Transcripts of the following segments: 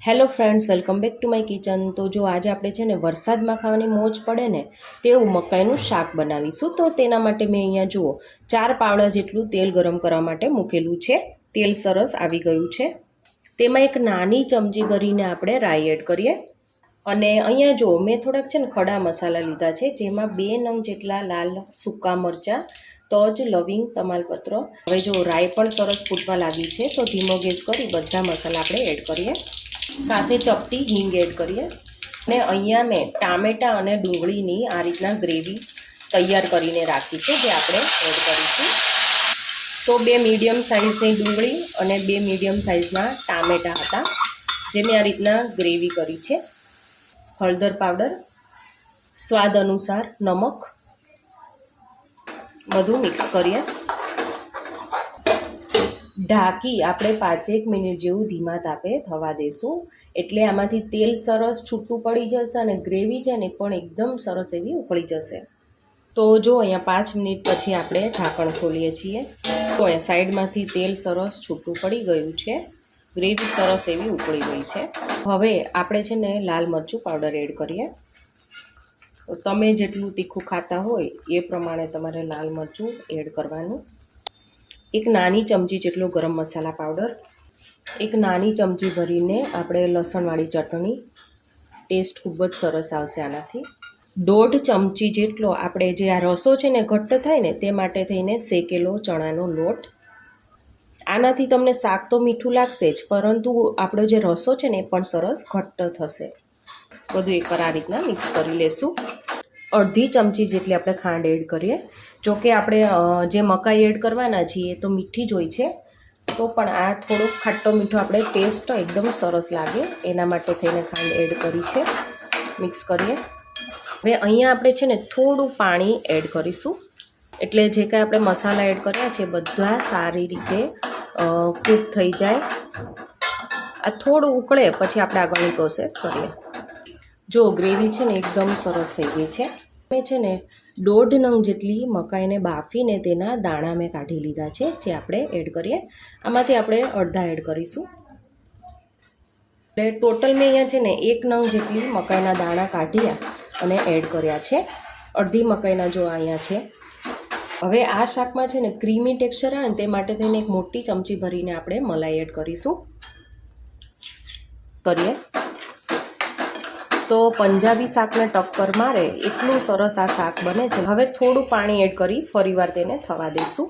Hello friends, welcome back to my kitchen. તો જો આજે આપણે છે ને વરસાદમાં ખાવાની મોજ પડે ને તેવું મકાઈનું શાક બનાવીશું। તો તેના માટે મેં અહીંયા જુઓ 4 પાવડા જેટલું તેલ ગરમ કરવા માટે મૂકેલું છે। તેલ સરસ આવી ગયું છે। તેમાં એક નાની ચમચી ભરીને આપણે રાઈ એડ કરીએ। અને અહીંયા જો મેં થોડાક છે ને ખડા મસાલા લીધા છે, જેમાં 2 નંગ જેટલા લાલ સૂકા મરચાં, તજ, લવિંગ, તમાલપત્ર। હવે જો રાઈ પણ સરસ ફૂટવા લાગી છે, તો ધીમો ગેસ કરી બધા મસાલા આપણે એડ કરીએ। સાથે ચપટી હિંગ એડ કરીએ। અને અહીંયા મેં ટામેટાં અને ડુંગળીની આ રીતના ગ્રેવી તૈયાર કરીને રાખી છે, જે આપણે એડ કરીશું। તો 2 મીડિયમ સાઇઝની ડુંગળી અને 2 મીડિયમ સાઇઝના ટામેટાં હતા, જે મેં આ રીતના ગ્રેવી કરી છે। હળદર પાવડર, સ્વાદ અનુસાર નમક, બધું મિક્સ કરીએ। ઢાંકી આપણે 5-1 મિનિટ જેવું ધીમા તાપે થવા દઈશું, એટલે આમાંથી તેલ સરસ છૂટું પડી જશે અને ગ્રેવી છે ને પણ એકદમ સરસ એવી ઉકળી જશે। તો જો અહીંયા 5 મિનિટ પછી આપણે ઢાંકણ ખોલીએ છીએ, તો અહીંયા સાઈડમાંથી તેલ સરસ છૂટું પડી ગયું છે, ગ્રેવી સરસ એવી ઉકળી ગઈ છે। હવે આપણે છે ને લાલ મરચું પાવડર એડ કરીએ। તો તમે જેટલું તીખું ખાતા હોય એ પ્રમાણે તમારે લાલ મરચું એડ કરવાનું। એક નાની ચમચી જેટલો ગરમ મસાલા પાવડર, એક નાની ચમચી ભરીને આપણે લસણવાળી ચટણી, ટેસ્ટ ખૂબ જ સરસ આવશે આનાથી। 1.5 ચમચી જેટલો આપણે જે આ રસો છે ને ઘટ્ટ થાય ને તે માટે થઈને શેકેલો ચણાનો લોટ। આનાથી તમને શાક તો મીઠું લાગશે જ, પરંતુ આપણો જે રસો છે ને એ પણ સરસ ઘટ્ટ થશે। બધું એકવાર આ રીતના મિક્સ કરી લેશું। 1/2 ચમચી જેટલી આપણે ખાંડ એડ કરીએ। જોકે આપણે જે મકાઈ એડ કરવાના છીએ તો મીઠી જ હોય છે, તો પણ આ થોડોક ખાટો મીઠો આપણે ટેસ્ટ એકદમ સરસ લાગે એના માટે થઈને ખાંડ એડ કરી છે। મિક્સ કરીએ। હવે અહીંયા આપણે છે ને થોડું પાણી એડ કરીશું, એટલે જે કાંઈ આપણે મસાલા એડ કર્યા છે બધા સારી રીતે કૂક થઈ જાય। આ થોડું ઉકળે પછી આપણે આગળની પ્રોસેસ કરીએ। જો ગ્રેવી છે ને એકદમ સરસ થઈ ગઈ છે। મેં છે ને 1.5 નંગ જેટલી મકાઈને બાફીને તેના દાણા મેં કાઢી લીધા છે, જે આપણે એડ કરીએ। આમાંથી આપણે અડધા એડ કરીશું। એટલે ટોટલ મેં અહીંયા છે ને 1 નંગ જેટલી મકાઈના દાણા કાઢ્યા અને એડ કર્યા છે। અડધી મકાઈના જો અહીંયા છે। હવે આ શાકમાં છે ને ક્રીમી ટેક્સચર આવે ને તે માટે થઈને એક મોટી ચમચી ભરીને આપણે મલાઈ એડ કરીશું। તો પંજાબી શાકને ટક્કર મારે એટલું સરસ આ શાક બને છે। હવે થોડું પાણી એડ કરી ફરીવાર તેને થવા દઈશું।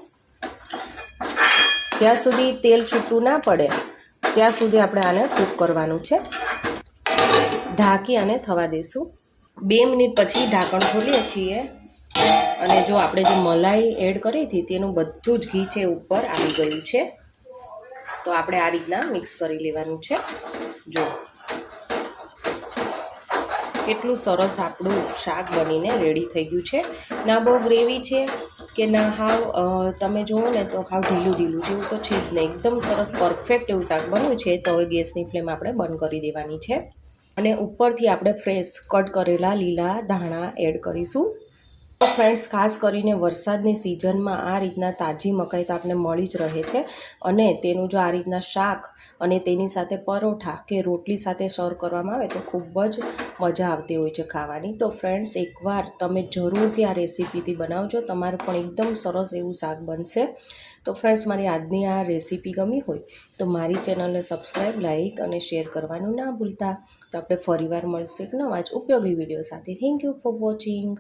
જ્યાં સુધી તેલ છૂટું ના પડે ત્યાં સુધી આપણે આને કૂક કરવાનું છે। ઢાંકી આને થવા દઈશું। 2 મિનિટ પછી ઢાંકણ ખોલીએ છીએ, અને જો આપણે જે મલાઈ એડ કરી હતી તેનું બધું જ ઘી છે ઉપર આવી ગયું છે। તો આપણે આ રીતના મિક્સ કરી લેવાનું છે। જો કેટલું સરસ આપણું શાક બનીને રેડી થઈ ગયું છે। ના બહુ ગ્રેવી છે કે ના હાવ તમે જુઓ ને તો હાવ ઢીલું જેવું તો છે જ નહીં, એકદમ સરસ પરફેક્ટ એવું શાક બન્યું છે। તો હવે ગેસની ફ્લેમ આપણે બંધ કરી દેવાની છે, અને ઉપરથી આપણે ફ્રેશ કટ કરેલા લીલા ધાણા એડ કરીશું। તો ફ્રેન્ડ્સ, ખાસ કરીને વરસાદની સિઝનમાં આ રીતના તાજી મકાઈ તો આપણે મળી જ રહે છે, અને તેનું જો આ રીતના શાક અને તેની સાથે પરોઠા કે રોટલી સાથે સર્વ કરવામાં આવે તો ખૂબ જ મજા આવતી હોય છે ખાવાની। તો ફ્રેન્ડ્સ, એકવાર તમે જરૂરથી આ રેસીપીથી બનાવજો, તમારું પણ એકદમ સરસ એવું શાક બનશે। તો ફ્રેન્ડ્સ, મારી આજની આ રેસીપી ગમી હોય તો મારી ચેનલને સબસ્ક્રાઈબ, લાઇક અને શેર કરવાનું ના ભૂલતા। તો આપણે ફરીવાર મળશું એક નવા જ ઉપયોગી વિડીયો સાથે। Thank you for watching.